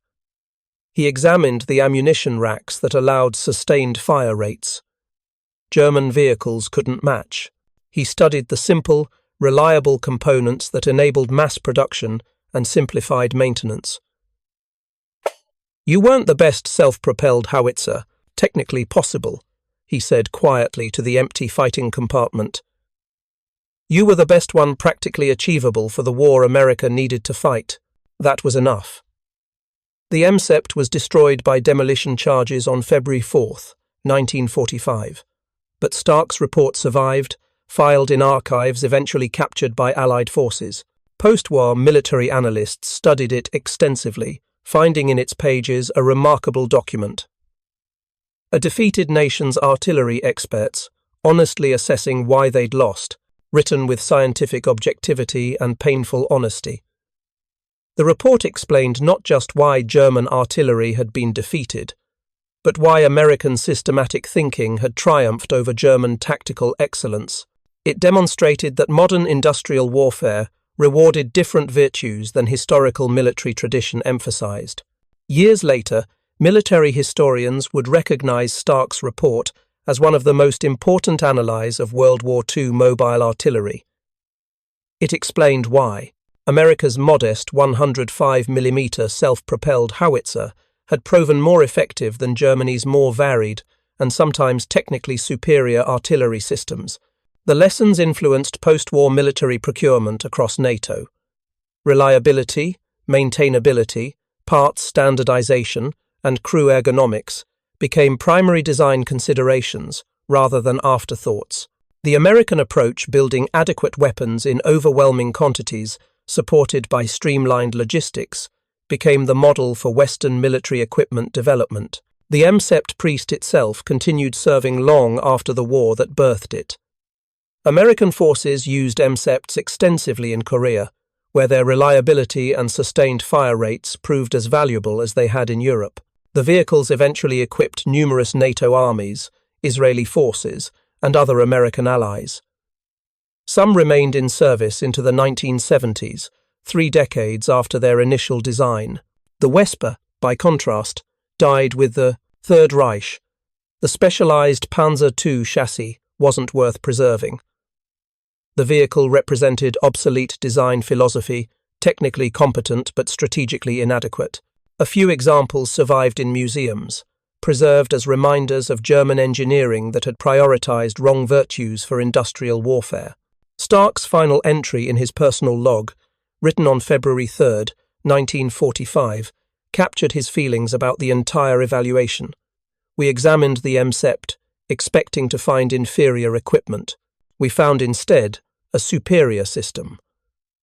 Speaker 1: He examined the ammunition racks that allowed sustained fire rates. German vehicles couldn't match. He studied the simple, reliable components that enabled mass production and simplified maintenance. You weren't the best self-propelled howitzer, technically possible, he said quietly to the empty fighting compartment. You were the best one practically achievable for the war America needed to fight. That was enough. The MSEPT was destroyed by demolition charges on February 4, 1945. But Stark's report survived, filed in archives eventually captured by Allied forces. Post-war military analysts studied it extensively, finding in its pages a remarkable document. A defeated nation's artillery experts, honestly assessing why they'd lost, written with scientific objectivity and painful honesty. The report explained not just why German artillery had been defeated, but why American systematic thinking had triumphed over German tactical excellence. It demonstrated that modern industrial warfare rewarded different virtues than historical military tradition emphasized. Years later, military historians would recognize Stark's report as one of the most important analyses of World War II mobile artillery. It explained why America's modest 105mm self-propelled howitzer had proven more effective than Germany's more varied and sometimes technically superior artillery systems. The lessons influenced post-war military procurement across NATO. Reliability, maintainability, parts standardization, and crew ergonomics became primary design considerations rather than afterthoughts. The American approach, building adequate weapons in overwhelming quantities, supported by streamlined logistics, became the model for Western military equipment development. The MSEPT priest itself continued serving long after the war that birthed it. American forces used MSEPTs extensively in Korea, where their reliability and sustained fire rates proved as valuable as they had in Europe. The vehicles eventually equipped numerous NATO armies, Israeli forces, and other American allies. Some remained in service into the 1970s, 3 decades after their initial design. The Vesper, by contrast, died with the Third Reich. The specialized Panzer II chassis wasn't worth preserving. The vehicle represented obsolete design philosophy, technically competent but strategically inadequate. A few examples survived in museums, preserved as reminders of German engineering that had prioritized wrong virtues for industrial warfare. Stark's final entry in his personal log, written on February 3, 1945, captured his feelings about the entire evaluation. We examined the MSEPT, expecting to find inferior equipment. We found instead a superior system.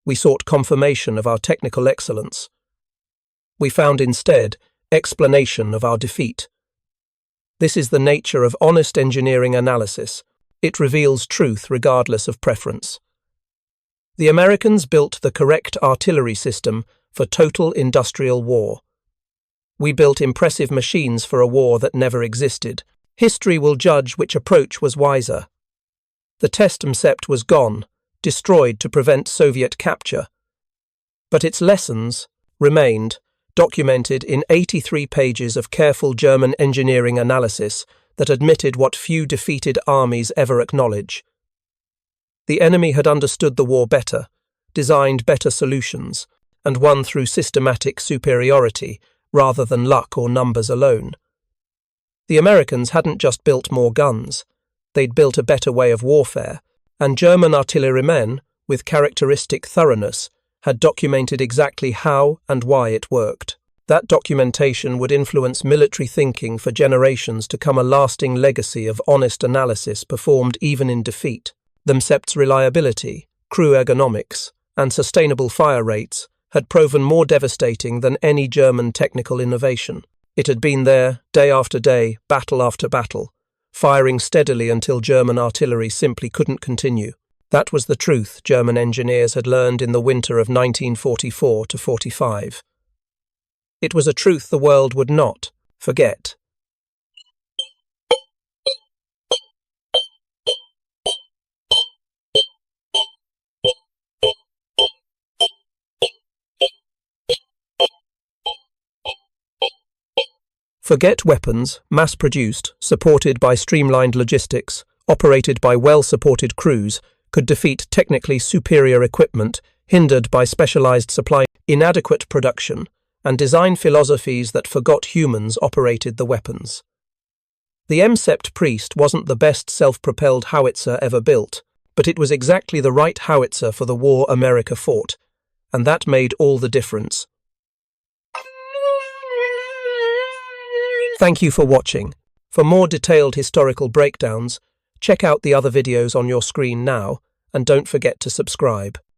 Speaker 1: We sought confirmation of our technical excellence. We found instead explanation of our defeat. This is the nature of honest engineering analysis. It reveals truth regardless of preference. The Americans built the correct artillery system for total industrial war. We built impressive machines for a war that never existed. History will judge which approach was wiser. The test MSEPT was gone, destroyed to prevent Soviet capture. But its lessons remained, documented in 83 pages of careful German engineering analysis that admitted what few defeated armies ever acknowledge. The enemy had understood the war better, designed better solutions, and won through systematic superiority rather than luck or numbers alone. The Americans hadn't just built more guns, they'd built a better way of warfare, and German artillerymen, with characteristic thoroughness, had documented exactly how and why it worked. That documentation would influence military thinking for generations to come, a lasting legacy of honest analysis performed even in defeat. The MSEPT's reliability, crew ergonomics, and sustainable fire rates had proven more devastating than any German technical innovation. It had been there, day after day, battle after battle, firing steadily until German artillery simply couldn't continue. That was the truth German engineers had learned in the winter of 1944 to 45. It was a truth the world would not forget. Forget weapons, mass-produced, supported by streamlined logistics, operated by well-supported crews, could defeat technically superior equipment, hindered by specialized supply, inadequate production, and design philosophies that forgot humans operated the weapons. The MSEPT Priest wasn't the best self-propelled howitzer ever built, but it was exactly the right howitzer for the war America fought, and that made all the difference. Thank you for watching. For more detailed historical breakdowns, check out the other videos on your screen now, and don't forget to subscribe.